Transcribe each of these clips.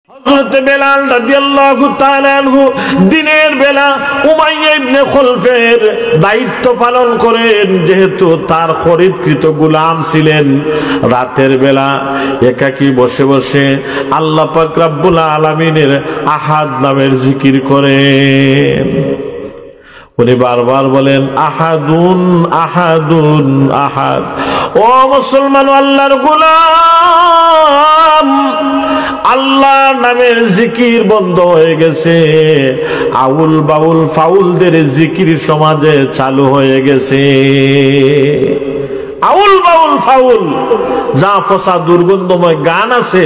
হযরত বেলাল রাদিয়াল্লাহু তাআলা আনহু দিনের বেলা উমাইয়া ইবনে খলফের দায়িত্ব পালন করেন, যেহেতু তার খরিদকৃত গোলাম ছিলেন। রাতের বেলা একাকী বসে বসে আল্লাহ পাক রব্বুল আলামিনের আহাদ নামের জিকির করেন। উনি বারবার বলেন আহাদুন আহাদুন আহাদ। ও মুসলমান, আল্লাহর গোলাম, আল্লাহ নামের জিকির বন্ধ হয়ে গেছে। আউল বাউল ফাউলদের জিকির সমাজে চালু হয়ে গেছে। আউল বাউল ফাউল যা ফসা দুর্গন্ধময় গান আছে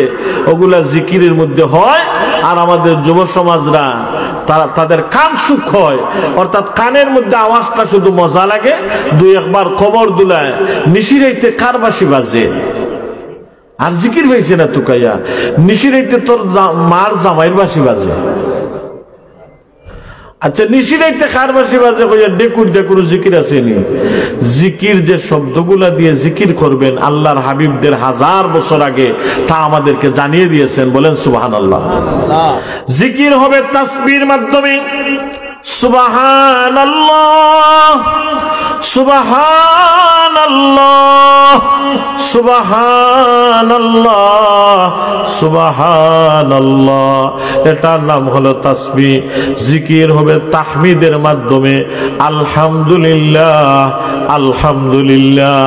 ওগুলা জিকিরের মধ্যে হয়, আর আমাদের যুব সমাজরা তাদের কান সুখ হয়, অর্থাৎ কানের মধ্যে আওয়াজটা শুধু মজা লাগে, দুই একবার কমর দুলায় নিশিরাইতে কারবাসি বাজে, আর জিকির হয়েছে না তুকাইয়া নিশিরাইতে তোর মার জামাইয়ের বাসি বাজে। আচ্ছা, নিশিরাইতে কার বাসি বাজে কইয়া ডেকুর ডেকুর জিকির আসেনি? জিকির যে শব্দগুলা দিয়ে জিকির করবেন আল্লাহর হাবিবদের হাজার বছর আগে তা আমাদেরকে জানিয়ে দিয়েছেন। বলেন সুবহানাল্লাহ। জিকির হবে তাসবিহর মাধ্যমে। সুবহানাল্লাহ সুবহানাল্লাহ সুবহানাল্লাহ সুবহানাল্লাহ, এটার নাম হলো তাসবিহ। জিকির হবে তাহমিদের মাধ্যমে। আলহামদুলিল্লাহ আলহামদুলিল্লাহ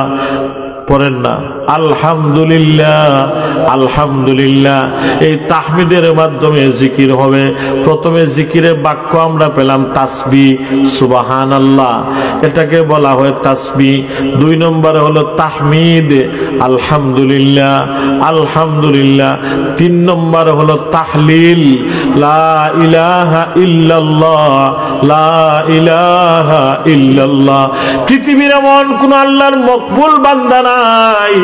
পড়েন না, আলহামদুলিল্লাহ আলহামদুলিল্লাহ। এই তাহমিদের মাধ্যমে জিকির হবে। প্রথমে জিকিরের বাক্য আমরা পেলাম তাসবিহ সুবহানাল্লাহ, এটাকে বলা হয় তাসবিহ। দুই নম্বরে হলো তাহমিদ আলহামদুলিল্লাহ আলহামদুলিল্লাহ। তিন নম্বরে হলো তাহলিল লা ইলাহা ইল্লাল্লাহ লা ইলাহা ইল্লাল্লাহ। পৃথিবীর এমন কোন আল্লাহর মকবুল বান্দা নাই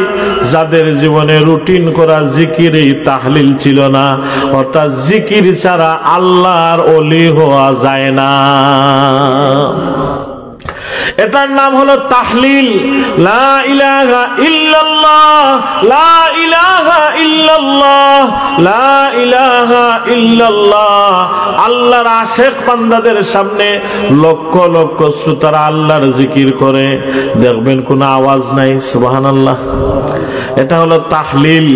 যাদের জীবনে রুটিন করা জিকির এই তাহলিল ছিল না, অর্থাৎ জিকির ছাড়া আল্লাহর ওলি হওয়া যায় না। এটার নাম হলো তাহলিল লা ইলাহা ইল্লাল্লাহ লা ইলাহা ইল্লাল্লাহ লা ইলাহা ইল্লাল্লাহ। আল্লাহর আশিক বান্দাদের সামনে লক্ষ লক্ষ শ্রোতারা আল্লাহর জিকির করে, দেখবেন কোনো আওয়াজ নাই, সুবহানাল্লাহ। এটা হলো তাহলিল,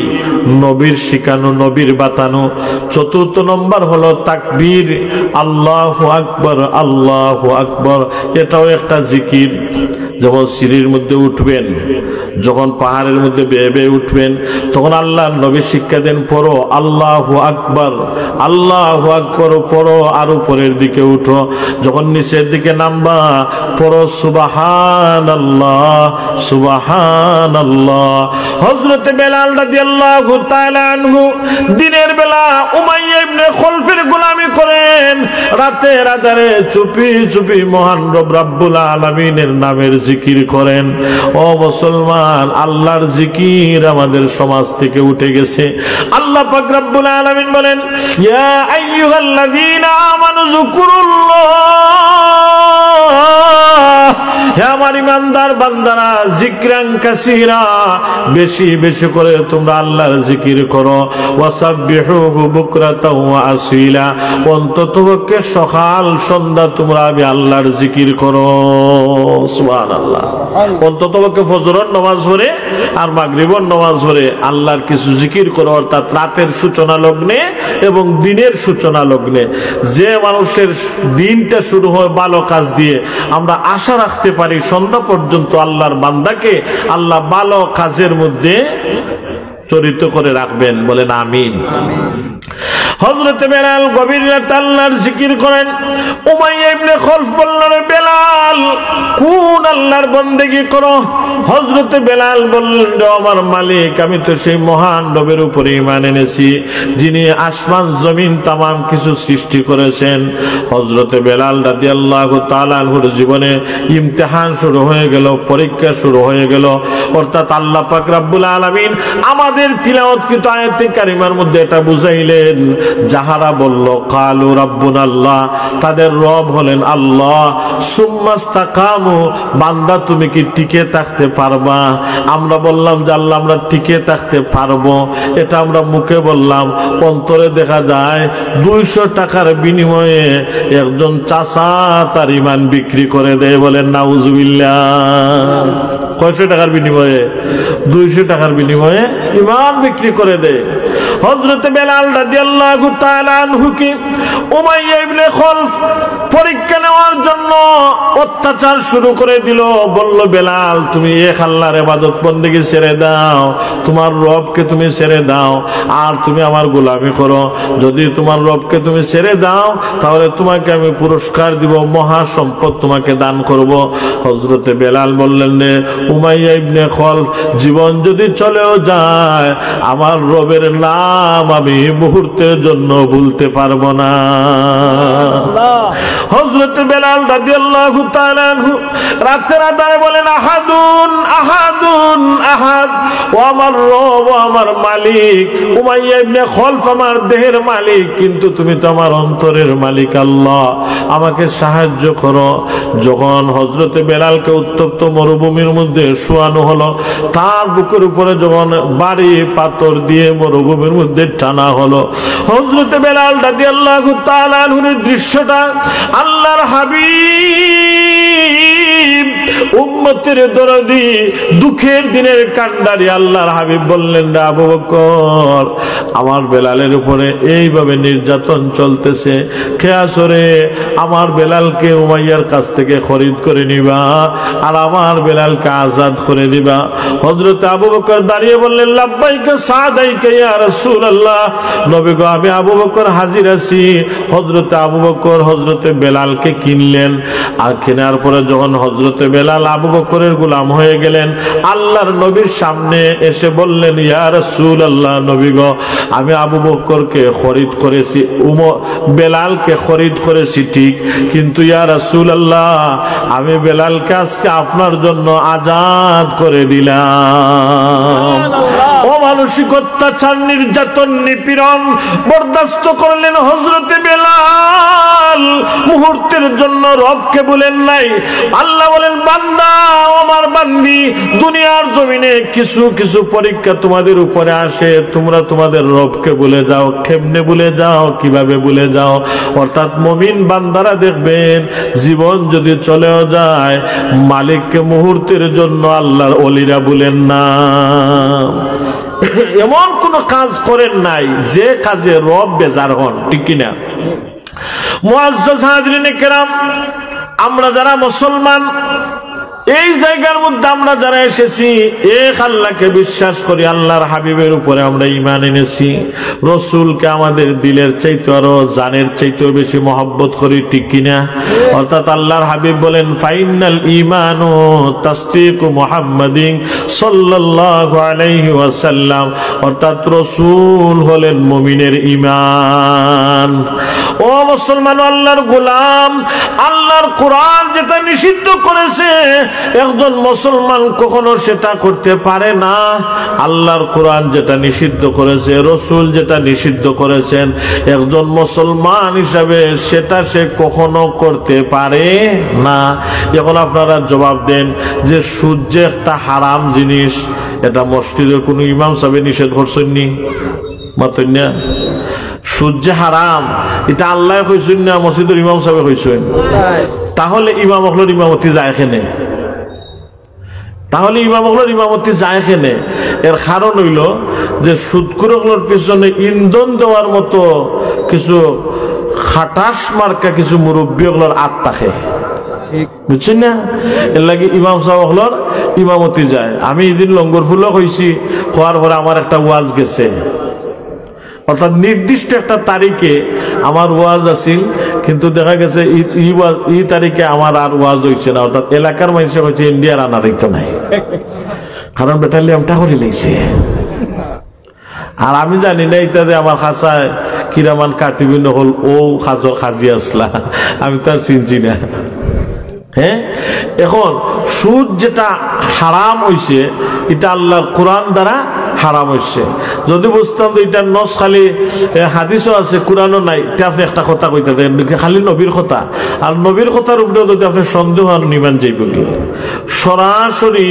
নবীর শিখানো, নবীর বাতানো। চতুর্থ নম্বর হলো তাকবীর, আল্লাহু আকবার আল্লাহু আকবার। এটাও একটা জিকির। যখন সিঁড়ির মধ্যে উঠবেন, যখন পাহাড়ের মধ্যে বেয়ে বেয়ে উঠবেন, তখন আল্লাহর নবী শিক্ষা দেন পড়ো আল্লাহু আকবার আল্লাহু আকবার পড়ো, আর উপরের দিকে উঠো। যখন নিচের দিকে নামবা পড়ো সুবহানাল্লাহ সুবহানাল্লাহ। হযরত বেলাল রাদিয়াল্লাহু তাআলা আনহু দিনের বেলা উমাইয়া ইবনে খলফের গোলামি করেন, রাতের আঁধারে চুপি চুপি মহান রব রব্বুল আলামিনের নামের জিকির করেন। ও মুসলমান, আল্লাহর জিকির আমাদের সমাজ থেকে উঠে গেছে। আল্লাহ পাক রব্বুল আলামিন বলেন ইয়া আইয়ুহাল্লাযীনা আমানু যকুরুল্লাহ, হে আমার ইমানদার বান্দারা, যিকরান কাসীরা, বেশি বেশি করে তোমরা আল্লাহর জিকির করো। ওয়াসাব্বিহুহু বুকরাতাও ওয়া আসীলা, অন্ততপক্ষে সকাল সন্ধ্যা তোমরা আমি আল্লাহর জিকির করো। সুবহানাল্লাহ। অন্ততপক্ষে ফজরের নামাজ পড়ে আর মাগরিবের নামাজ পড়ে আল্লাহর কিছু জিকির করো, অর্থাৎ রাতের সূচনা লগ্নে এবং দিনের সূচনা লগ্নে। যে মানুষের দিনটা শুরু হয় ভালো কাজ দিয়ে, আমরা আশা রাখতে পারি সন্ধ্যা পর্যন্ত আল্লাহর বান্দাকে আল্লাহ ভালো কাজের মধ্যে চরিত করে রাখবেন। বলেন আমিন। হযরত বেলাল গভীর রাতে আল্লাহর জিকির করেন। উমাইয়া ইবনে খলফ বললেন বেলাল কোন আল্লাহর বন্দেগী করো? হযরত বেলাল বললেন আমার মালিক, আমি তো সেই মহান রবের উপরে ঈমান এনেছি যিনি আসমান জমিন তামাম কিছু সৃষ্টি করেছেন। হযরত বেলাল রাদিয়াল্লাহু তাআলা আনহুর জীবনে ইমতিহান শুরু হয়ে গেল, পরীক্ষা শুরু হয়ে গেল। অর্থাৎ আল্লাহ পাক রব্বুল আলামিন আমাদের তিলাওয়াতকৃত আয়াতে কারিমার মধ্যে এটা বুঝাইলেন যাহারা বলল কালু রাব্বুনা আল্লাহ, তাদের রব হলেন আল্লাহ, সুম্মাস্তাকামু, বান্দা তুমি কি টিকে থাকতে পারবা? আমরা বললাম যে আল্লাহ আমরা টিকে থাকতে পারবো, এটা আমরা মুখে বললাম, অন্তরে দেখা যায় 200 টাকার বিনিময়ে একজন চাচা তার ইমান বিক্রি করে দেয়। বলেন নাউজুবিল্লাহ। কয়শো টাকার বিনিময়ে? 200 টাকার বিনিময়ে ইমান বিক্রি করে দেয়। হযরত বেলাল রাদিয়াল্লাহু তাআলা আনহুকে উমাইয়া ইবনে খলফ পরীক্ষা নেওয়ার জন্য অত্যাচার শুরু করে দিল। বলল বেলাল তুমি এক আল্লাহর ইবাদত বন্দেগী ছেড়ে দাও, তোমার রবকে তুমি ছেড়ে দাও, আর তুমি আমার গোলামি করো। যদি তোমার রবকে তুমি ছেড়ে দাও তাহলে তোমাকে আমি পুরস্কার দিব, মহা সম্পদ তোমাকে দান করব। হযরতে বেলাল বললেন রে উমাইয়া ইবনে খলফ, জীবন যদি চলেও যায় আমার রবের নাম আমি মুহূর্তের জন্য ভুলতে পারবো না। হযরত বেলাল রাদিয়াল্লাহু তাআলা আনহু রাতের আধারে বলেন আহাদুন আহাদুন আহাদ, ও আমার রব, ও আমার মালিক। উমাইয়া ইবনে খলফ আমার দেহের মালিক, কিন্তু তুমি তো আমার অন্তরের মালিক আল্লাহ, আমাকে সাহায্য করো। যখন হযরতে বেলালকে উত্তপ্ত মরুভূমির মধ্যে শোয়ানো হলো, তার বুকের উপরে যখন বাড়ি পাথর দিয়ে মরুভূমির মধ্যে টানা হলো, হযরতে বেলাল রাদিয়াল্লাহু তাআলা আনহুর দৃশ্যটা আল্লাহর হাবিব উম্মতের দরদি দুঃখের দিনের কান্ডারি আল্লাহর হাবিব বললেন রে আবু বকর, আমার বেলালের উপরে এইভাবে নির্যাতন চলতেছে, খেয়াসরে আমার বেলালকে উমাইয়ার কাছ থেকে খরিদ করে নিবা আর আমার বেলালকে আজাদ করে দিবা। হযরত আবু বকর দাঁড়িয়ে বললেন লাব্বাইকা সাদাইকা ইয়া রাসূলুল্লাহ, নবী গো আমি আবু বকর হাজির আছি। হযরত আবু বকর হযরতে বেলালকে কিনলেন, আর কেনার পরে যখন হযরতে বেলাল আবু বকরের গোলাম হয়ে গেলেন, আল্লাহর নবীর সামনে এসে বললেন ইয়া রাসূলুল্লাহ, নবী গো আমি আবু বকরকে খরিদ করেছি, বেলালকে খরিদ করেছি ঠিক, কিন্তু ইয়া রাসূলুল্লাহ আমি বেলালকে আজকে আপনার জন্য আজাদ করে দিলাম। অমানসিক অত্যাচার, নির্যাতন, নিপীড়ন বরদাস্ত করলেন হযরতে বেলাল, মুহূর্তের জন্য রবকে বলেন নাই। আল্লাহ বলেন বান্দা, আমার বান্দি, দুনিয়ার জমিনে কিছু কিছু পরীক্ষা তোমাদের উপরে আসে, তোমরা তোমাদের রবকে ভুলে যাও। কেমনে ভুলে যাও? কিভাবে ভুলে যাও? অর্থাৎ মুমিন বান্দারা দেখবেন জীবন যদি চলেও যায় মালিককে মুহূর্তের জন্য আল্লাহর ওলিরা ভুলেন না। এমন কোন কাজ করেন নাই যে কাজে রব বেজার হন, ঠিক কিনা? মুআজ্জাজ হাজরিনে কেরাম, আমরা যারা মুসলমান এই জায়গার মধ্যে আমরা যারা এসেছি এক আল্লাহকে বিশ্বাস করি, আল্লাহর হাবিবের উপরে আমরা ঈমান এনেছি, রাসূলকে আমাদের দিলের চাইতে আরো জানের চাইতেও বেশি মহব্বত করি, ঠিক কিনা? অর্থাৎ আল্লাহর হাবিব বলেন ফাইনাল ঈমানু তাসদীকু মুহাম্মাদিন সাল্লাল্লাহু আলাইহি ওয়াসাল্লাম, অর্থাৎ রাসূল হলেন মুমিনের ঈমান। ও মুসলমান, আল্লাহর গোলাম, আল্লাহর কোরআন যেটা নিষিদ্ধ করেছে একজন মুসলমান কখনো সেটা করতে পারে না। আল্লাহর কোরআন যেটা নিষিদ্ধ করেছে, রাসূল যেটা নিষিদ্ধ করেছেন, একজন মুসলমান হিসাবে সেটা সে কখনো করতে পারে না। এখন আপনারা জবাব দেন যে সুদ যে একটা হারাম জিনিস, এটা মসজিদের কোনো ইমাম সাহেব নিষেধ করছেন নি? মাতেন না? সুদ যে হারাম এটা আল্লাহ কইছেন না মসজিদের ইমাম সাহেব কইছেন? তাহলে ইমাম হলোর ইমামতি যায় এখানে? তাহলে ইমাম হলোর ইমামতি যায় এখানে? এর কারণ হইল যে সুদখোরগুলোর পিছনে ইন্ধন দেওয়ার মতো কিছু খাটাস মার্কা কিছু মুরব্বী হলোর আত্মাকে, বুঝছেন না? এর লাগে ইমাম সাহেব হলোর ইমামতি যায়। আমি এদিন লঙ্গরফুলও কইছি, হওয়ার পরে আমার একটা ওয়াজ গেছে, অর্থাৎ নির্দিষ্ট একটা তারিখে আমার ওয়াজ আছিল, কিন্তু দেখা গেছে এই তারিখে আমার আর ওয়াজ হয়েছে না। অর্থাৎ এলাকার মানুষে হয়েছে ইন্ডিয়ার আনা দেখতো নাই, কারণ ব্যাটালিয়ামটা করে লেগেছে। আর আমি জানি না ইত্যাদি আমার খাঁচায় কিরামান কাটিবিন হল ও খাজর খাজি আসলা, আমি তো আর চিনছি না। হ্যাঁ, এখন সুদ যেটা হারাম হইছে এটা আল্লাহর কোরআন দ্বারা হারাম হয়েছে। যদি বুঝতাম তো এটা নস খালি হাদিসও আছে কোরআনও নাই, তে আপনি একটা কথা কইতে দেন খালি নবীর কথা, আর নবীর কথার উপরে যদি আপনি সন্দেহ আর নিমান যাইব কি সরাসরি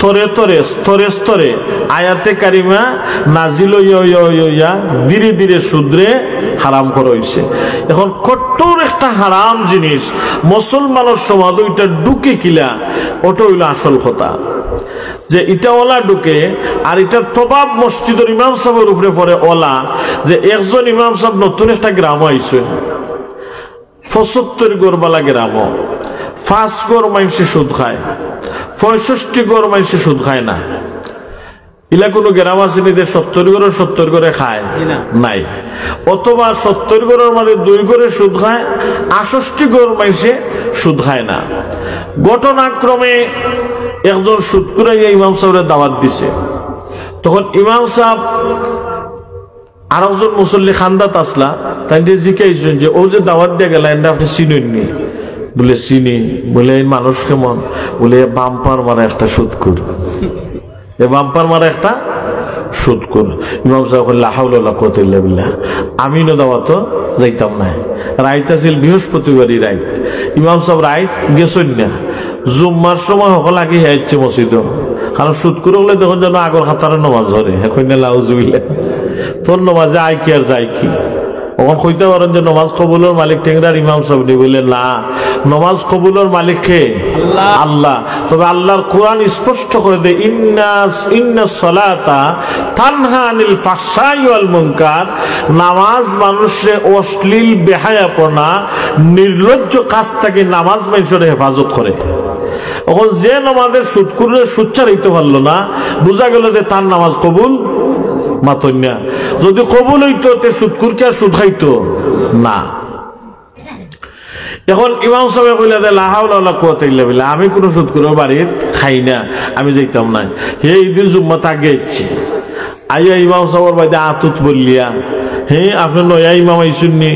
তরে তরে স্তরে স্তরে আয়াতে কারিমা নাজিল ইয়া ধীরে ধীরে শুধরে হারাম করা হয়েছে। এখন কঠোর একটা হারাম জিনিস মুসলমানের সমাজ ওইটা ঢুকে কিলা, ওটা হইল আসল কথা যে এটা ওলা ঢুকে। আর এটার প্রভাব মসজিদের ইমাম সাহেবের উপরে পড়ে ওলা যে একজন ইমাম সাহেব নতুন একটা গ্রাম আইসেন, ৭৫ গড়বালা গ্রাম, ৫ গড় মানুষে সুদ খায়, ৬৫ গড় মানুষে সুদ খায় না। ইলা কোনো গ্রাম আছে নি যে ৭০ গড়ে খায় নাই, অথবা ৭০ গড়ের মধ্যে ২ গড়ে সুদ খায়, ৬৮ গড় মানুষে সুদ খায় না। ঘটনাক্রমে একজন সুদ করে ইমাম সাহেবের দাওয়াত দিছে, তখন ইমাম সাহেব আর একজন মুসল্লি খান্দাত আসলা, তাই জিজ্ঞাসেন যে ও যে দাওয়াত দিয়ে গেলেন আপনি চিনেননি? বলে চিনি। বলে এই মানুষ কেমন? বলে বাম্পার মারা একটা সুদখোর, এ বাম্পার মারা একটা সুদখোর। ইমাম সাহেব লা হাওলা ওয়ালা কুওয়াতা ইল্লা বিল্লাহ। আমি না দাওয়াত যাইতাম না, রাইত আছিল বৃহস্পতিবারই রাইত। ইমাম সাহেব রাইত গেছেন না, জুম্মার সময় সকল আগে হেঁচছে মসজিদ, কারণ সুদখোর হলে দেখুন যেন আগর খাতারে নমাজ ধরে এখন লাউজুবিল্লাহ তোর নমাজে আই কি আর যাই কি। ওখান কইতে পারেন যে নমাজ কবুলের মালিক টেংরার ইমাম সাহেব বলে না, নমাজ কবুলের মালিক কে? আল্লাহ। তবে আল্লাহর কোরআন স্পষ্ট করে দেয় ইন্নাস সালাতা তানহা আনিল ফাহশাই ওয়াল মুনকার, নামাজ মানুষের অশ্লীল বেহায়াপনা নির্লজ্জ কাজ থেকে নামাজ মানুষের হেফাজত করে। এখন যে নামাজের সুদখোরের সুচ্চারিত পারলো না, বোঝা গেল যে তার নামাজ কবুল মাতন্যা। যদি কবুল হইতো তে সুদখোরকে আর সুদ খাইতো না। এখন ইমাম সাহেব কইলা যে লা হাওলা ওয়ালা কুওয়াতা ইল্লা বিল্লাহ, আমি কোনো সুদখোরের বাড়িত খাই না, আমি যাইতাম না। হে ঈদের জুম্মাতে আগে ইচ্ছে আইয়া ইমাম সাহেবের বাড়িতে আতুত বললিয়া, হে আপনি নয়া ইমাম আইসুননি?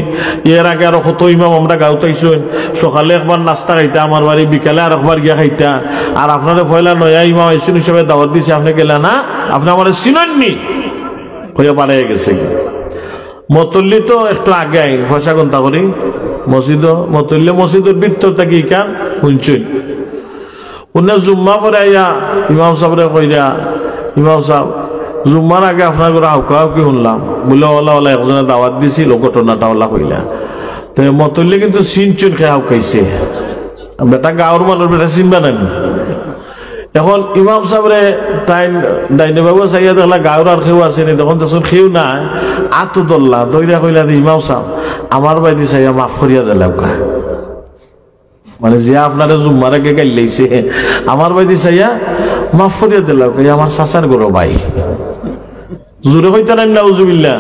এর আগে আরো কত ইমাম আমরা গাঁত আইসুন, সকালে একবার নাস্তা খাইতা আমার বাড়ি, বিকালে আর একবার গিয়া খাইতা, আর আপনারা পয়লা নয়া ইমাম আইসুন হিসেবে দাওয়াত দিছে, আপনি গেলেন না, আপনি আমার চিনেননি হইয়া পাড়াইয়া গেছে। মতল্লি তো একটু আগে আইন পয়সা ঘন্টা করি মসজিদ, মতল্লি মসজিদের ভিতর থাকি কান শুনছেন উনি জুম্মা পরে আইয়া ইমাম সাহেবরে কইরা, ইমাম সাহেব জুম্মার আগে আপনার করে হাউকি শুনলাম, বলে ওলা ওলা একজনে দাওয়াত দিছিল, ঘটনাটা ওলা কইলা। তো মতল্লি কিন্তু চিন চুন খেয়ে হাউকাইছে, বেটা গাঁৱৰ মানুষ বেটা চিনবা নানি। এখন ইমাম সাহেবরে তাই ডাইনে বাবু চাইয়া দেখলা গাঁৱৰ আর খেউ আছে নি, তখন তখন খেউ না আতো দল্লা দইরা কইলা যে ইমাম সাহেব আমার বাইদি চাইয়া মাফ করিয়া দিলাম গা, মানে যে আপনারা জুম্মার আগে গাইলাইছে আমার বাইদি চাইয়া মাফ করিয়া দিলাম, আমার চাচার গরো ভাই জোরে হইতে নাই নাউজুবিল্লাহ।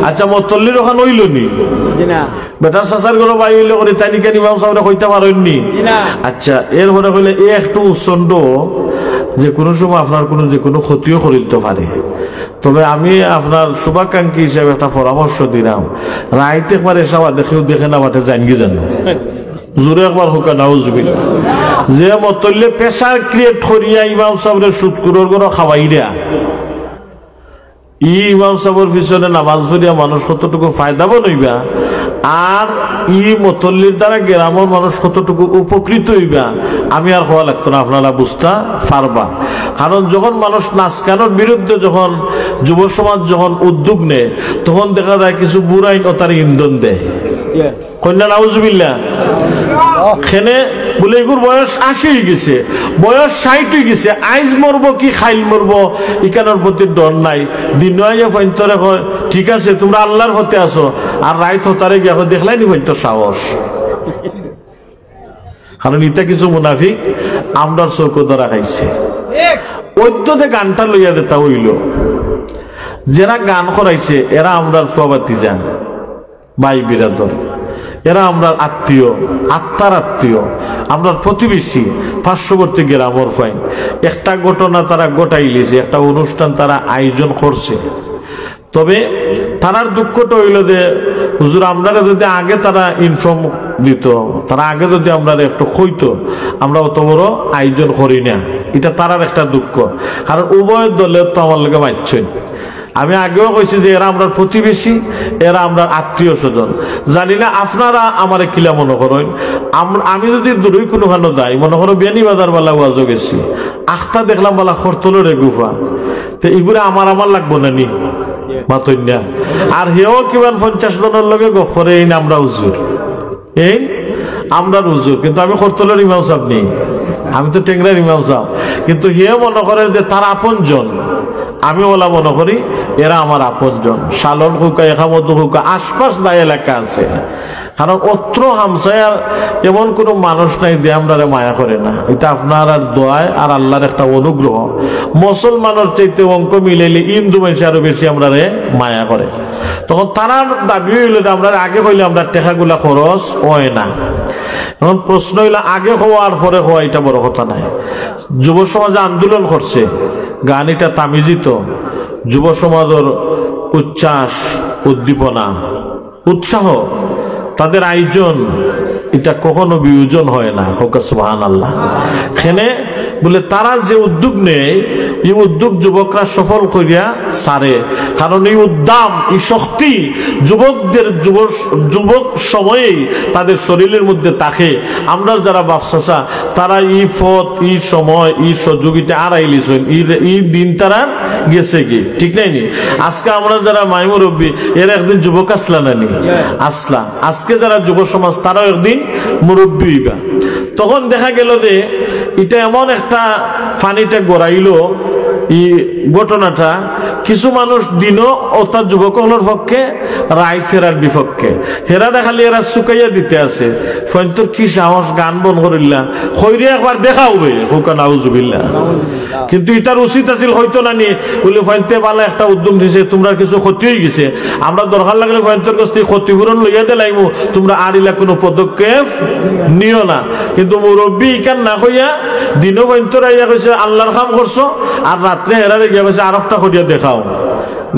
আচ্ছা মতল্লির ওখানে হইল নি বেটার চাচার গরো ভাই হইলে করে তাই নিকেন ইমাম সাহেবরা হইতে পারেননি? আচ্ছা এর হলে হইলে এ একটু উচ্ছন্দ যে কোনো সময় আপনার কোনো যে কোনো ক্ষতিও করিতে পারে। তবে আমি আপনার শুভাকাঙ্ক্ষী হিসাবে একটা পরামর্শ দিলাম, রাইতে একবার এসব দেখেও দেখে না মাঠে জানগি জানো জোরে একবার হোক নাউজুবিল্লাহ। যে মতল্লে প্রেসার ক্রিয়েট করিয়া ইমাম সাহেবের সুদখোরের গরো খাওয়াই দেয়া, ইমাম সাহেবের পিছনে নামাজ পড়িয়া মানুষ কতটুকু ফায়দা বনইবা, আর মতল্লির দ্বারা গ্রামের মানুষ কতটুকু উপকৃত হইবা, আমি আর হওয়া লাগতো না, আপনারা বুঝতে পারবা। কারণ যখন মানুষ নাচকানোর বিরুদ্ধে যখন যুব সমাজ যখন উদ্যোগ নেয়, তখন দেখা যায় কিছু বুড়াইন ও তার ইন্ধন দেয়। কন্যা নাউজুবিল্লাহ খেনে বলে এগুর বয়স ৮০ হয়ে গেছে, বয়স ৬০ হয়ে গেছে, আইজ মরবো কি খাইল মরবো ইকানোর প্রতি ডর নাই। দিন ফন্তরে হয় ঠিক আছে তোমরা আল্লাহর হতে আসো, আর রাইত হতারে গিয়ে দেখলাই নি ফন্ত সাহস। কারণ ইটা কিছু মুনাফিক আমরার চৌকো ধরা খাইছে। ওইতে গানটা লইয়া দেতা হইল, যারা গান করাইছে এরা আমরার ফুয়াবাতি যান ভাই বিরাদর, এরা আমরা আত্মীয়, আত্মার আত্মীয়, আমরা প্রতিবেশী, পার্শ্ববর্তী গ্রামের ফাইন। একটা ঘটনা তারা গোটাই লিছে, একটা অনুষ্ঠান তারা আয়োজন করছে। তবে তারার দুঃখটা হইল যে হুজুর আপনারা যদি আগে তারা ইনফর্ম দিত, তারা আগে যদি আমরা একটু কইতো আমরা অত বড় আয়োজন করি না। এটা তারার একটা দুঃখ, কারণ উভয় দলে তো আমার লোকে মারছেন। আমি আগেও কইছি যে এরা আমরা প্রতিবেশী, এরা আমরা আত্মীয় স্বজন। জানি না আপনারা আমার কিলা মনে করেন। আমি যদি দূরই কোনোখানে যাই, মনে করো বিয়ানীবাজার বেলা ওয়াজও গেছি, আখটা দেখলাম বেলা খরতলের গুফা, তো এগুলো আমার লাগবো না নি মাতই না। আর হেও কিমান 50 জনের লগে গপ করে এই আমরা হুজুর, এই আমরা হুজুর, কিন্তু আমি খরতলের ইমাম সাহেব নেই, আমি তো টেংরার ইমাম সাহেব, কিন্তু হেও মনে করেন যে তার আপন জন। আমি ওলা মনে করি এরা আমার আপন জন। শালন হুকা, একামত হুকা, আশপাশ দায় এলাকা আছে, কারণ অত্র হামসায়ার এমন কোনো মানুষ নাই যে আমরা মায়া করে না। এটা আপনার আর দোয়ায় আর আল্লাহর একটা অনুগ্রহ। মুসলমানের চাইতে অঙ্ক মিলাইলে হিন্দু মানুষ আরো বেশি আমরা মায়া করে। তখন তারার দাবি হইলে যে আমরা আগে হইলে আমরা টেকাগুলা খরচ হয় না। এখন প্রশ্ন হইলে আগে হওয়া আর পরে হওয়া এটা বড় কথা নাই। যুব সমাজে আন্দোলন করছে, গান এটা তামিজিত, যুব সমাজের উচ্ছ্বাস, উদ্দীপনা, উৎসাহ, তাদের আয়োজন, এটা কখনো বিয়োজন হয় না। সুবহানাল্লাহ। এখানে বলে তারা যে উদ্যোগ নেয়, এই উদ্যোগ যুবকরা সফল করিয়া সারে, কারণ এই উদ্যম, এই শক্তি যুবকদের যুবক সময়েই তাদের শরীরের মধ্যে থাকে। আমরা যারা বাপসাসা তারা এই পথ, এই সময়, এই সহযোগিতা আড়াইলিছেন, এই দিন তারা গেছে কি ঠিক নাই নি। আজকে আমরা যারা মাইমুরব্বী, এর একদিন যুবক আসলা নানি আসলা, আজকে যারা যুব সমাজ তারাও একদিন মুরব্বী হইবা। তখন দেখা গেল যে এটা এমন একটা ফানিটা গড়াইল এই ঘটনাটা, কিছু মানুষ দিনও অর্থাৎ যুবকগুলোর পক্ষে, রায় ফেরার বিপক্ষে। হেরা দেখালি এরা চুকাইয়া দিতে আছে, ফয়ন্তর কি সাহস, গান বন করিল্লা খৈরে একবার দেখা হবে হুকা নাউজুবিল্লাহ। কিন্তু এটার উচিত আছিল হয়তো না নিয়ে বলে ফয়ন্তে ভালো একটা উদ্যম দিছে, তোমরা কিছু ক্ষতি হয়ে গেছে, আমরা দরকার লাগলে ফয়ন্তর কাছ থেকে ক্ষতিপূরণ লইয়া দিলাইমু, তোমরা আর ইলা কোনো পদক্ষেপ নিও না। কিন্তু মুরব্বী ইকান না হইয়া দিনও ফয়ন্তর আইয়া কইছে আল্লাহর কাম করছো, আর রাত্রে হেরারে গিয়া কইছে আরফটা করিয়া দেখাও,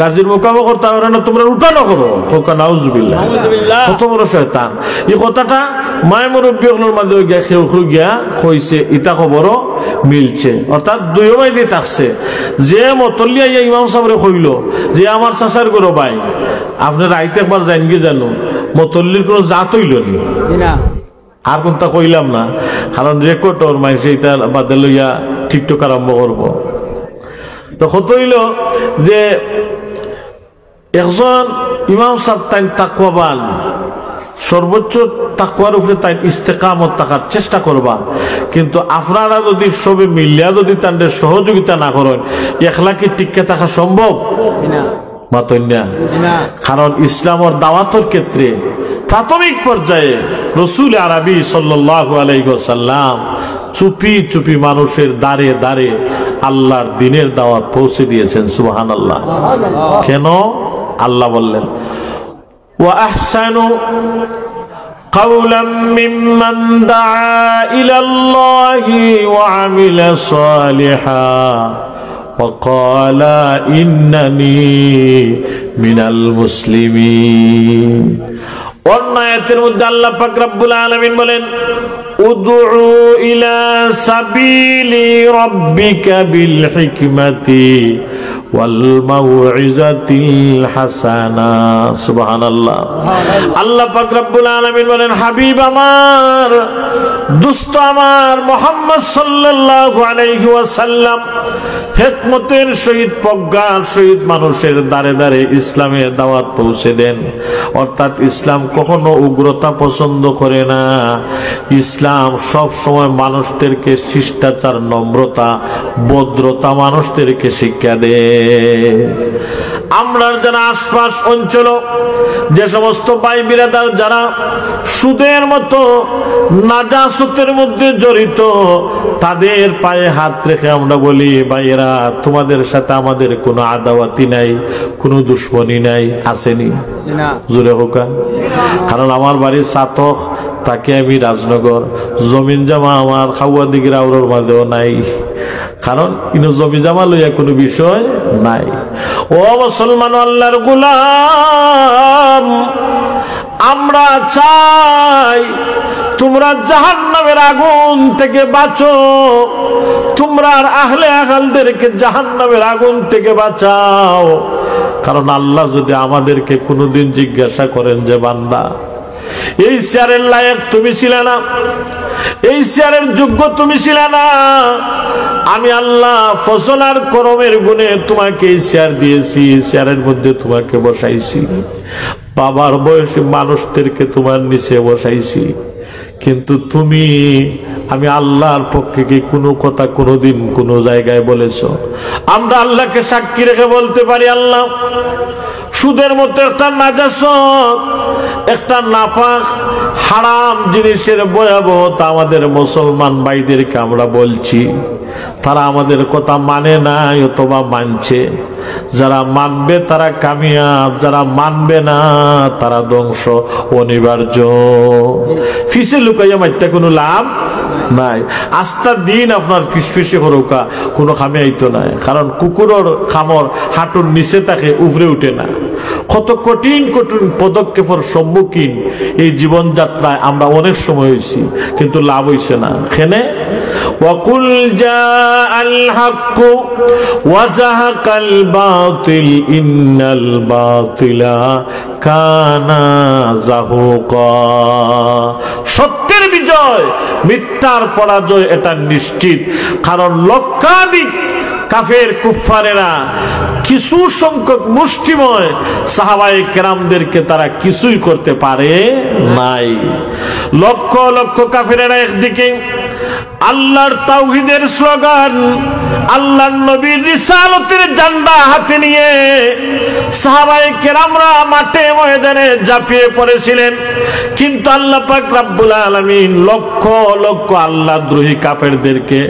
গাজীর মোকামো করতে পারে না, তোমরা উঠানো করো। নাউজুবিল্লাহ, কত বড় শয়তান। এই কথাটা মায় মুরব্বীগুলোর মাঝে গিয়া খেউ গিয়া কইছে, ইটা খবরও মিলছে। অর্থাৎ দুই ভাই দিয়ে থাকছে, যে মতলিয়া ইমাম সাহেবরে কইল যে আমার চাচার গরো ভাই, আপনি রাইতে একবার যাইন গিয়ে জানো মতল্লির কোনো জাত হইল নি, আর কোনটা কইলাম না, কারণ রেকর্ড ওর মাইসে এটা বাদে লইয়া টিকটক আরম্ভ করবো। তো কত হইল যে একজন ইমাম সাহেব তাই তাকওয়াবান, সর্বোচ্চ তাকওয়ার উপরে তাই ইস্তেকামত থাকার চেষ্টা করবা। কিন্তু আপনারা যদি সবে মিলিয়া যদি তাদের সহযোগিতা না করেন, একলা কি টিকে থাকা সম্ভব মাতন্যা? কারণ ইসলামের দাওয়াতের ক্ষেত্রে প্রাথমিক পর্যায়ে রাসূল আরবি সাল্লাল্লাহু আলাইহি ওয়াসাল্লাম চুপি চুপি মানুষের দাঁড়ে দাঁড়ে আল্লাহর দ্বীনের দাওয়াত পৌঁছে দিয়েছেন। সুবহানাল্লাহ। কেন? আল্লাহ বললেন ওয়া আহসানু কাওলাম মিম্মান দাআ ইলাল্লাহি ওয়া আমিলা সালিহান ওয়া ক্বালা ইন্নানি মিনাল মুসলিমিন। অন্য আয়াতের মধ্যে আল্লাহ পাক রব্বুল আলামিন বলেন উদউ ইলা সাবিলি রাব্বিকা বিল হিকমাতি ওয়াল মাউইজাতিল হাসানা। সুবহানাল্লাহ। আল্লাহ পাক রব্বুল আলামিন বলেন হাবিব আমার, দোস্ত আমার মুহাম্মদ সাল্লাল্লাহু আলাইহি ওয়াসাল্লাম হিকমতের সহিত, প্রজ্ঞার সহিত মানুষের দ্বারে দ্বারে ইসলামের দাওয়াত পৌঁছে দেন। অর্থাৎ ইসলাম কখনো উগ্রতা পছন্দ করে না। ইসলাম সব সময় মানুষদেরকে শিষ্টাচার, নম্রতা, ভদ্রতা মানুষদেরকে শিক্ষা দেয়। আমরা যারা আশপাশ অঞ্চল যে সমস্ত ভাই বিরাদার যারা সুদের মতো নাজাসতের মধ্যে জড়িত, তাদের পায়ে হাত রেখে আমরা বলি ভাইয়েরা তোমাদের সাথে আমাদের কোনো আদাওয়াতি নাই, কোনো দুশ্মনী নাই, আসেনি জোরে হোকা। কারণ আমার বাড়ির সাতক, তাকে আমি রাজনগর, জমিন জামা আমার খাওয়া দিকে আউরের মাঝেও নাই, কারণ ইনো জমি জামা লইয়া কোনো বিষয় নাই। ও মুসলমান আল্লাহর গোলাম, আমরা আমরা চাই তোমরা জাহান্নামের আগুন থেকে বাঁচো, তোমরা আর আহলে আকালদেরকে জাহান্নামের আগুন থেকে বাঁচাও। কারণ আল্লাহ যদি আমাদেরকে কোনোদিন জিজ্ঞাসা করেন যে বান্দা এই চেয়ারের লায়ক তুমি ছিলে না, এই চেয়ারের যোগ্য তুমি ছিলে না, আমি আল্লাহ ফজল আর করমের গুণে তোমাকে এই চেয়ার দিয়েছি, চেয়ারের মধ্যে তোমাকে বসাইছি, বাবার বয়সী মানুষদেরকে তোমার নিচে বসাইছি, কিন্তু তুমি আমি আল্লাহর পক্ষে কি কোনো কথা কোনোদিন কোনো জায়গায় বলেছ? আমরা আল্লাহকে সাক্ষী রেখে বলতে পারি আল্লাহ সুদের মতো একটা নাজাসত, একটা নাপাক হারাম জিনিসের ভয়াবহতা আমাদের মুসলমান ভাইদেরকে আমরা বলছি, তারা আমাদের কথা মানে না অথবা মানছে। যারা মানবে তারা কামিয়াব, যারা মানবে না তারা ধ্বংস অনিবার্য। ফিসে লুকাইয়া মাইতে কোনো লাভ নাই। আস্তা দিন আপনার ফিসফিসে হরকা কোনো খামে আইতো নাই, কারণ কুকুরের খামর হাঁটুর নিচে তাকে উপরে উঠে না। কত কঠিন কঠিন পদক্ষেপের সম্মুখীন এই জীবনযাত্রায় আমরা অনেক সময় হয়েছি, কিন্তু লাভ হইছে না। খেনে وَقُلْ جَاءَ الْحَقُّ وَزَهَقَ الْبَاطِلُ إِنَّ الْبَاطِلَ كَانَ زَهُوقًا। সত্যের বিজয়, মিথ্যার পরাজয় এটা নিশ্চিত। কারণ লক্ষাধিক কাফের কুফফারেরা কিছু সংখ্যক মুষ্টিময় সাহাবায়ে কেরামদেরকে তারা কিছুই করতে পারে নাই। লক্ষ লক্ষ কাফেরেরা একদিকে আল্লাহর তাওহীদের স্লোগান, আল্লাহর নবীর রিসালতের ঝান্ডা হাতে নিয়ে সাহাবায়ে কেরামরা মাঠে ময়দানে ঝাঁপিয়ে পড়েছিলেন, কিন্তু আল্লাহ পাক রব্বুল আলামিন লক্ষ লক্ষ আল্লাহদ্রোহী কাফেরদেরকে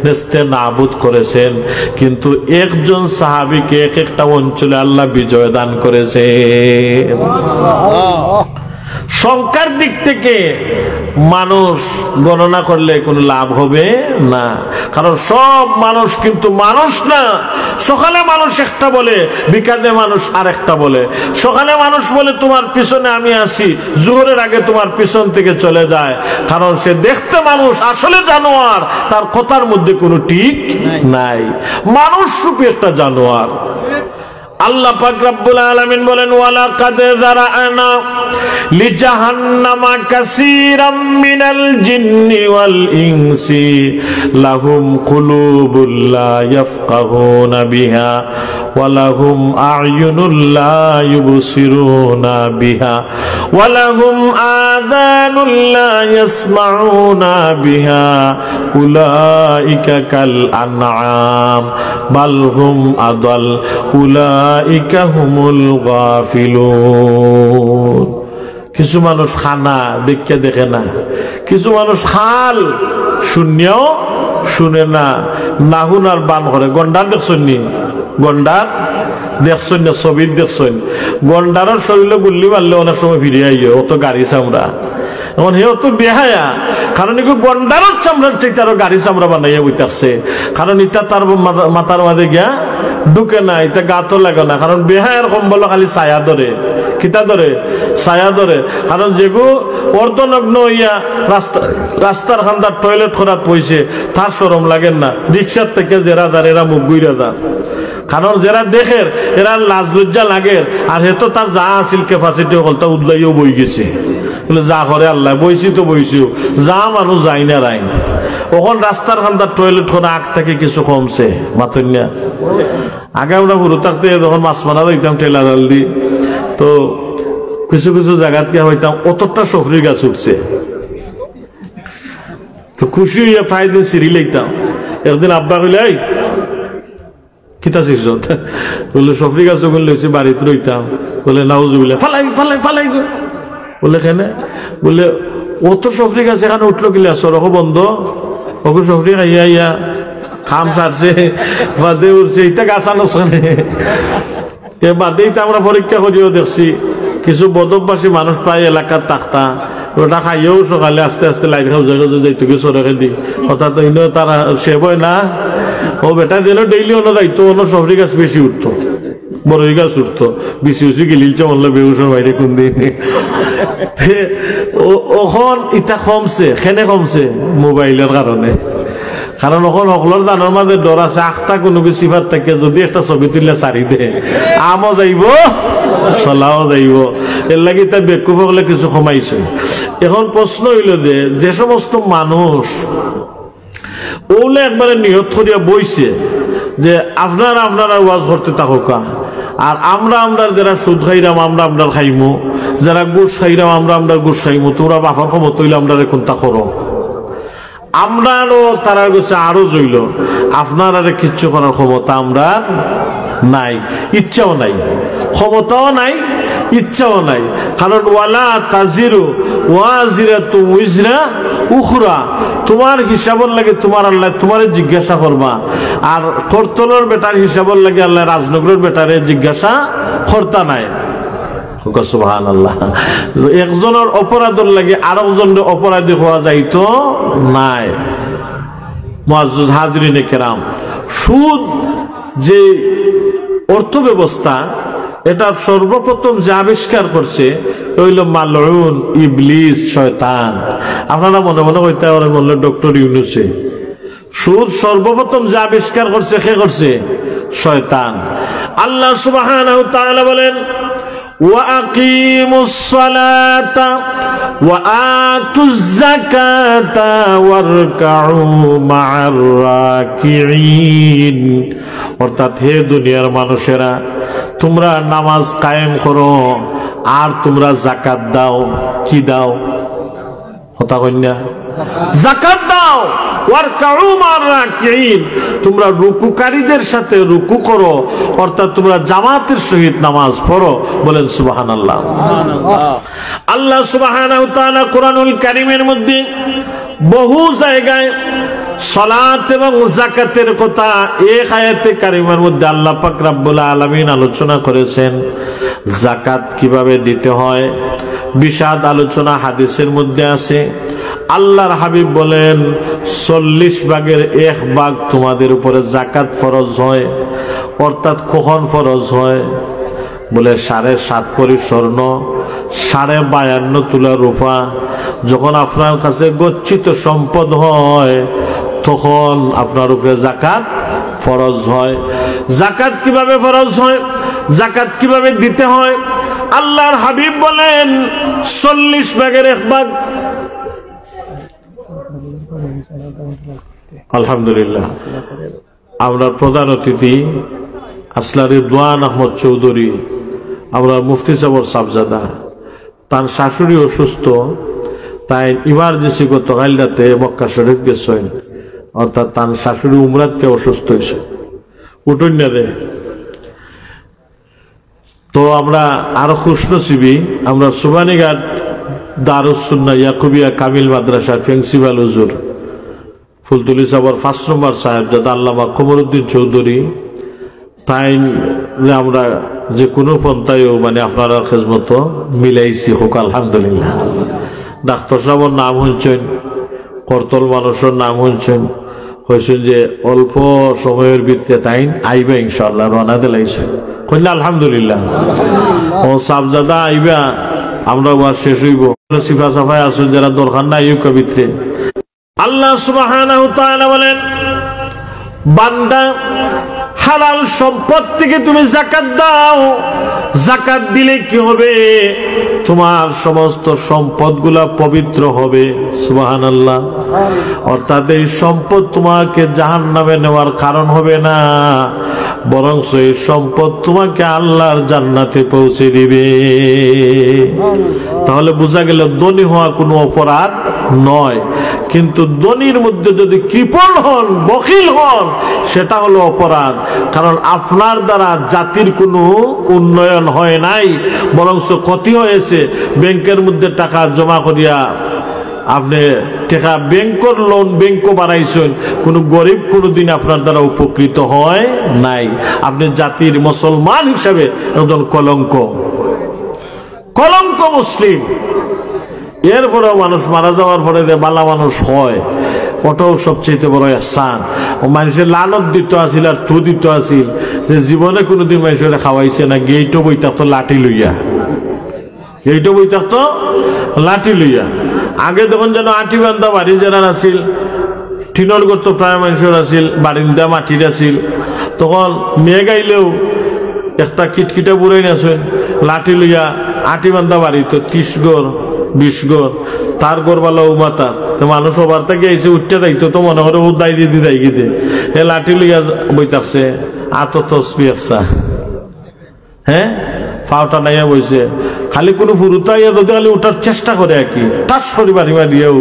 নেস্তে নাবুদ করেছেন, কিন্তু একজন সাহাবীকে এক একটা অঞ্চলে আল্লাহ বিজয় দান করেছেন। সংখ্যার দিক থেকে মানুষ গণনা করলে কোনো লাভ হবে না, কারণ সব মানুষ কিন্তু মানুষ না। সকালে মানুষ একটা বলে, বিকালে মানুষ আরেকটা বলে। সকালে মানুষ বলে তোমার পিছনে আমি আছি, জোহরের আগে তোমার পিছন থেকে চলে যায়, কারণ সে দেখতে মানুষ, আসলে জানোয়ার, তার কথার মধ্যে কোনো ঠিক নাই। মানুষ রূপী একটা জানোয়ার। আল্লাহ পাক রব্বুল আলামিন বলেন ওয়ালাকাদ যারানা লিজাহান্নামা কাসীরাম মিনাল জিন্নি ওয়াল ইনসি লাহুম কুলুবুল লা ইয়াফকাহুনা বিহা ওয়া লাহুম আ'য়ুনুল লা ইউবসিরুনা বিহা ওয়া লাহুম আযানুল লা ইয়াসমাউনা বিহা উলাইকা কাল আনআম বাল হুম আদাল উলাইকা হুমুল গাফিলুন। কিছু মানুষ খানা দেখে দেখে না, কিছু মানুষ খাল শূন্যও শুনে না, নাহুন আর বান করে। গন্ডার দেখছেন নি? গন্ডার দেখছেন না? ছবি দেখছেন? গন্ডারের শরীরে গুল্লি মারলে অনেক সময় ফিরে আইয়ে, অত গাড়ি চামড়া। এখন হেও তো বেহায়া, কারণ এগুলো গন্ডারের চামড়ার চাইতে আরো গাড়ি চামড়া বানাইয়া বইতাছে, কারণ এটা তার মাথার মাঝে গিয়া ঢুকে না, এটা গাতো লাগে না, কারণ বেহায়ার কম্বল খালি ছায়া ধরে। কিতা ধরে? ছায়া ধরে। কারণ যেগুলো অর্ধনগ্ন হইয়া রাস্তার খান্দার টয়লেট করার পয়সে তার শরম লাগেন না, রিক্সার থেকে জেরা দার এরা মুখ গুইরা দার, কারণ যারা দেখের এরা লাজ লজ্জা লাগের। আর হেতো তার যা আছিল ক্যাপাসিটি হলতা উদলাইও বই গেছে, যা করে আল্লাহ বইছি তো বইছিও, যা মানুষ যাই না রাইন। ওখন রাস্তার খান্দার টয়লেট করা আগ থেকে কিছু কমছে মাতন্যা। আগে আমরা পুরো থাকতে যখন মাছ মারা দিতাম ঠেলা জাল দি, তো কিছু কিছু জায়গাত গিয়ে হইতাম অতটা সফরি গাছ উঠছে, তো খুশি হইয়া প্রায় দিন সিঁড়ি লইতাম। একদিন আব্বা কইলে এই কিতা শিখছ? বলে সফরি গাছ যখন লইছি বাড়িতে রইতাম, বলে নাউজুবিল্লাহ ফালাই ফালাই ফালাই বলে কেনে? বলে অত সফরি গাছ এখানে উঠলো কিলা সড়ক বন্ধ, ওকে সফরি খাইয়া ইয়া খাম সারছে বাদে উঠছে, এটা গাছ আনছে বাদেই তো আমরা পরীক্ষা করিও দেখছি কিছু বদভ্যাসী মানুষ প্রায় এলাকার থাকতা, ওটা খাইয়েও সকালে আস্তে আস্তে লাইট খাও জায়গা যাইতো সরকে দি, অর্থাৎ তারা সেব হয় না। ও বেটা যেন ডেইলি অন্য যাইতো, অন্য সফরি গাছ বেশি উঠতো, বড়ই গাছ উঠতো বিসি উসি গিলিলছে বললো বেউসর বাইরে কোন দিন ওখন ইটা কমছে খেনে কমছে মোবাইলের কারণে কারণ ওখন সকলের দানের মাঝে ডর আছে আখটা কোনো কিছু সিফাত থাকে যদি একটা ছবি তুললে সারি দে আমও যাইব চলাও যাইব এর লাগে তা বেকুফ হলে কিছু কমাইছে এখন প্রশ্ন হইল যে সমস্ত মানুষ ওগুলো একবারে নিহত করিয়া বইছে যে আপনারা ওয়াজ করতে থাকুকা আর আমরা যারা সুদ খাইরাম আমরা খাইমু যারা গুড় খাইরাম আমরা গুড় খাইমু তোমরা বাফার ক্ষমতা হইলে আমরা এখন তা করো আমরাও তারা কাছে আরো জইল আপনার আর কিচ্ছু করার ক্ষমতা আমরা নাই ইচ্ছাও নাই ক্ষমতাও নাই ইচ্ছাও নাই কারণ ওয়ালা তাজিরু ওয়াজিরাতু উজরা উখরা তোমার হিসাবর লাগে তোমার আল্লাহ তোমারে জিজ্ঞাসা করবা আর করতলের বেটার হিসাবর লাগে আল্লাহ রাজনগরের বেটারে জিজ্ঞাসা করতা নাই সুবহানাল্লাহ একজনের অপরাধের লাগে আরেকজনের অপরাধী হওয়া যাইতো নাই মুআজ্জাজ হাজরিনে কেরাম সুদ যে অর্থ ব্যবস্থা এটা সর্বপ্রথম যে আবিষ্কার করছে হইল মালউন ইবলিস শয়তান আপনারা মনে মনে হইতে পারেন বললে ডক্টর ইউনূসে সুদ সর্বপ্রথম যে আবিষ্কার করছে কে করছে শয়তান আল্লাহ সুবহানাহু ওয়া তাআলা বলেন وَأَقِيمُوا الصَّلَاةَ وَآتُوا الزَّكَاةَ وَارْكَعُوا مَعَ الرَّاكِعِينَ অর্থাৎ হে দুনিয়ার মানুষেরা তোমরা নামাজ কায়েম করো আর তোমরা যাকাত দাও কি দাও কথা কইনা যাকাত দাও ওয়ারকাউ মা'আর রাকিঈন তোমরা রুকুকারীদের সাথে রুকু করো অর্থাৎ তোমরা জামাতের সহিত নামাজ পড়ো বলেন সুবহানাল্লাহ আল্লাহ সুবহানাহু ওয়া তাআলা কোরআনুল কারীমের মধ্যে বহু জায়গায় সালাত এবং যাকাতের কথা এক আয়াতে কারিমার মধ্যে আল্লাহ পাক রব্বুল আলামিন আলোচনা করেছেন যাকাত কিভাবে দিতে হয় বিশদ আলোচনা হাদিসের মধ্যে আছে আল্লাহর হাবিব বলেন 40 ভাগের 1 ভাগ তোমাদের উপরে যাকাত ফরজ হয় অর্থাৎ কখন ফরজ হয় বলে 7.5 ভরি স্বর্ণ 52.5 তোলা রূপা যখন আপনার কাছে গচ্ছিত সম্পদ হয় তখন আপনার উপরে যাকাত ফরজ হয় যাকাত কিভাবে ফরজ হয় যাকাত কিভাবে দিতে হয় আল্লাহর হাবিব বলেন 40 ভাগের 1 ভাগ আলহামদুলিল্লাহ আমরা প্রধান অতিথি আসলা রিদওয়ান আহমদ চৌধুরী আমরা মুফতি সাহেবের সাবজাদা তার শাশুড়ি অসুস্থ তাই ইমার্জেন্সি গতকাল রাতে মক্কা শরীফ গেছেন অর্থাৎ তার শাশুড়ি উমরাতকে অসুস্থ হয়েছে উঠুন না রে তো আমরা আরো খুশনসিবি আমরা সুবানীঘাট দারুস সুন্নাহ ইয়াকুবিয়া কামিল মাদ্রাসার প্রিন্সিপাল হুজুর ফুলতুলি সাহেবের 5 নম্বর সাহেবজাদা আল্লামা কমরউদ্দিন চৌধুরী তাই আমরা যে কোনো পন্থায়ও মানে আপনারা খেজমত মিলাইছি হোক আলহামদুলিল্লাহ ডাক্তার সাহেবের নাম শুনছেন করতল মানুষের নাম শুনছেন হয়েছেন যে অল্প সময়ের ভিতরে তাই আইবা ইনশাআল্লাহ রওনা দিলাইছে কইলা আলহামদুলিল্লাহ ও সাহেবজাদা আইবা আমরা ওয়াজ শেষ হইব সিফা সাফায় আছেন যারা দরকার নাই এই কবিত্রে আল্লাহ সুবহানাহু ওয়া তাআলা বলেন বান্দা হালাল সম্পদ থেকে তুমি যাকাত দাও যাকাত দিলে কি হবে তোমার সমস্ত সম্পদগুলা পবিত্র হবে সুবহানাল্লাহ অর্থাৎ এই সম্পদ তোমাকে জাহান্নামে নেওয়ার কারণ হবে না বরং এই সম্পদ তোমাকে আল্লাহর জান্নাতে পৌঁছে দিবে তাহলে বোঝা গেল ধনী হওয়া কোনো অপরাধ নয় কিন্তু ধনীর মধ্যে যদি কৃপণ হন বখিল হন সেটা হলো অপরাধ কারণ আপনার দ্বারা জাতির কোনো উন্নয়ন হয় নাই বরং ক্ষতি হয়েছে ব্যাংকের মধ্যে টাকা জমা করিয়া আপনি টাকা ব্যাংকের লোন ব্যাংকও বানাইছেন কোনো গরিব কোনোদিন আপনার দ্বারা উপকৃত হয় নাই আপনি জাতির মুসলমান হিসাবে একজন কলঙ্ক মুসলিম এরপরেও মানুষ মারা যাওয়ার পরে যে বালা মানুষ হয় ওটাও সবচেয়ে বড় ইহসান। ও মানুষের লানত দিত আসিল আর তু দিত আসিল যে জীবনে কোনোদিন মানুষের খাওয়াইছে না, গেইটো বই থাকতো লাঠি লইয়া, গেইটো বই থাকতো লাঠি লইয়া। আগে তখন যেন আটি বান্ধা বাড়ি যারা আসিল, টিনর করতো প্রায় মানুষের আসিল, বারিন্দা মাটির আসিল, তখন মেয়ে গাইলেও একটা কিটকিটা বুড়াই নাছেন লাঠি লইয়া আটি বান্ধা বাড়ি তো 30 গড় 20 গড় তার গড়বালা উমাতা তো মানুষ ওবার থেকে এসে উঠতে যাইতো, তো মনে করে ও দায় দিদি দায় গিয়ে এ লাঠি লইয়া বই থাকছে আত তসবি আসা, হ্যাঁ ফাওটা নাইয়া বইছে, খালি কোনো ফুরুতাইয়া যদি খালি উঠার চেষ্টা করে আর কি টাস সরি বাড়ি মারিয়াও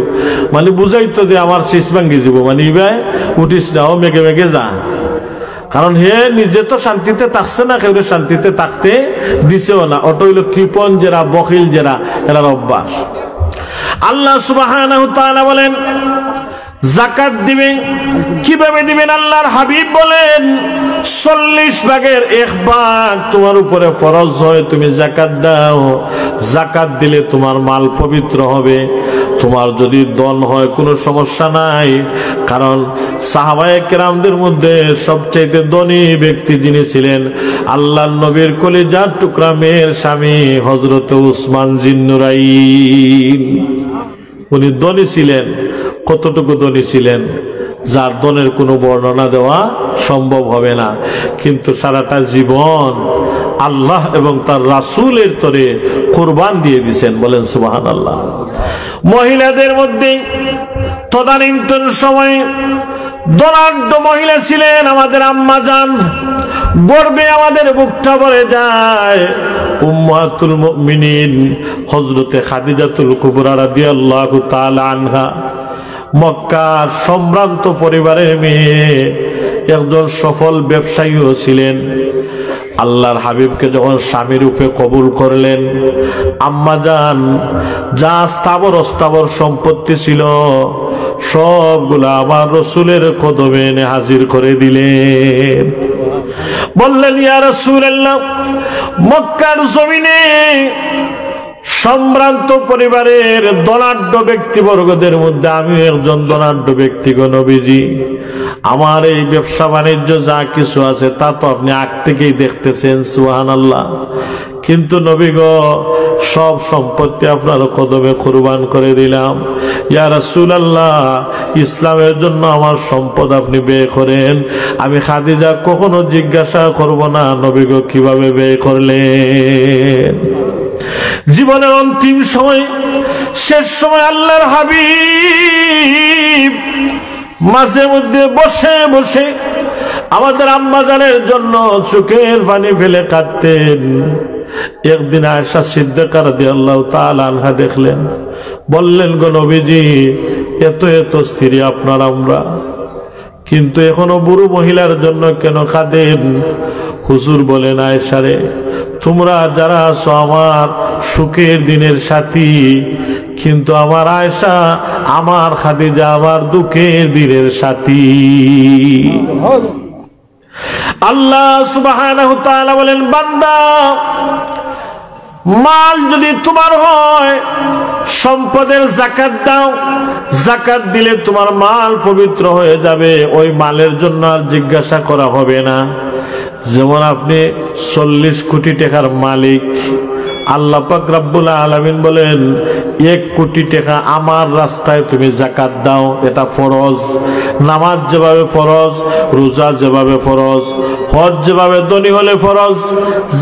মানে বুঝাইতো যে আমার শেষ ভাঙ্গি যাব, মানে ইবাই উঠিস না, ও মেঘে মেঘে যা। কারণ হে নিজে তো শান্তিতে থাকছে না, কেউ শান্তিতে থাকতে দিছেও না। ওটা হইল কৃপণ যারা, বখিল যারা, এরা অভ্যাস। আল্লাহ সুবহানাহু ওয়া তাআলা বলেন যাকাত দিবেন, কিভাবে দিবেন? আল্লাহর হাবিব বলেন 40 ভাগের 1 ভাগ তোমার উপরে ফরজ হয়, তুমি যাকাত দাও। যাকাত দিলে তোমার মাল পবিত্র হবে। তোমার যদি ধন হয় কোনো সমস্যা নাই, কারণ সাহাবায়ে কেরামদের মধ্যে সবচেয়ে ধনী ব্যক্তি যিনি ছিলেন আল্লাহর নবীর কলিজার টুকরা মেয়ের স্বামী হযরত উসমান জিন্নুরাইন। উনি ধনী ছিলেন। কতটুকু ধনী ছিলেন যার ধনের কোনো বর্ণনা দেওয়া সম্ভব হবে না, কিন্তু সারাটা জীবন আল্লাহ এবং তার রাসূলের তরে কুরবান দিয়ে দিয়েছেন। বলেন সুবহানাল্লাহ। মহিলাদের মধ্যে তদানীন্তন সময়ে ধনাঢ্য মহিলা ছিলেন আমাদের আম্মা জান। গর্বে আমাদের বুকটা ভরে যায়। উম্মাতুল মুমিনিন হযরতে খাদিজাতুল কুবরা রাদিয়াল্লাহু তাআলা আনহা, মক্কার সম্ভ্রান্ত পরিবারের মেয়ে, একজন সফল ব্যবসায়ীও ছিলেন। আল্লাহর হাবিবকে যখন স্বামী রূপে কবুল করলেন, আম্মা জান যা স্থাবর অস্থাবর সম্পত্তি ছিল সবগুলা আমার রাসূলের কদমে এনে হাজির করে দিলেন। বললেন, ইয়া রাসূলুল্লাহ, মক্কার জমিনে সম্ভ্রান্ত পরিবারের ধনাঢ্য ব্যক্তিবর্গদের মধ্যে আমি একজন ধনাঢ্য ব্যক্তি গো নবীজি। আমার এই ব্যবসা বাণিজ্য যা কিছু আছে তা তো আপনি আগ থেকেই দেখতেছেন, সুবহানাল্লাহ। কিন্তু নবী গো, সব সম্পত্তি আপনার কদমে কুরবান করে দিলাম। ইয়া রাসূলুল্লাহ, ইসলামের জন্য আমার সম্পদ আপনি ব্যয় করেন। আমি খাদিজা কখনো জিজ্ঞাসা করব না নবী গো কিভাবে ব্যয় করলেন। জীবনের অন্তিম সময়, শেষ সময় আল্লাহর হাবিব মাঝে মধ্যে বসে বসে আমাদের আম্মা জানের জন্য চোখের পানি ফেলে কাঁদতেন। একদিন আয়েশা সিদ্দিকা রাদিয়াল্লাহু তাআলা আনহা দেখলেন, বললেন, গো নবীজি, এত এত স্ত্রী আপনার আমরা, কিন্তু এখনো বুড়ো মহিলার জন্য কেন কাঁদেন? হুজুর বলেন, আয়েশা রে, তোমরা যারা আছো আমার সুখের দিনের সাথী, কিন্তু আমার আয়েশা, আমার খাদিজা আমার দুঃখের দিনের সাথী। আল্লাহ সুবহানাহু ওয়া তাআলা বলেন, বান্দা, মাল যদি তোমার হয় সম্পদের যাকাত দাও। যাকাত দিলে তোমার মাল পবিত্র হয়ে যাবে। ওই মালের জন্য আর জিজ্ঞাসা করা হবে না। যেমন আপনি 40 কোটি টাকার মালিক, আল্লাহ পাক রব্বুল আলামিন বলেন 1 কোটি টাকা আমার রাস্তায় তুমি যাকাত দাও, এটা ফরজ। নামাজ যেভাবে ফরজ, রোজা যেভাবে ফরজ, হজ যেভাবে ধনী হলে ফরজ,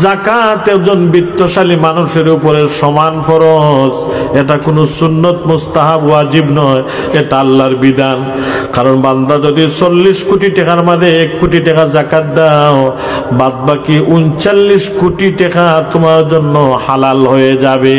যাকাত একজন বিত্তশালী মানুষের উপরে সমান ফরজ। এটা কোনো সুন্নত মুস্তাহাব ওয়াজিব নয়, এটা আল্লাহর বিধান। কারণ বান্দা যদি 40 কোটি টাকার মধ্যে 1 কোটি টাকা যাকাত দাও, বাদ বাকি 39 কোটি টাকা তোমার জন্য হালাল হয়ে যাবে।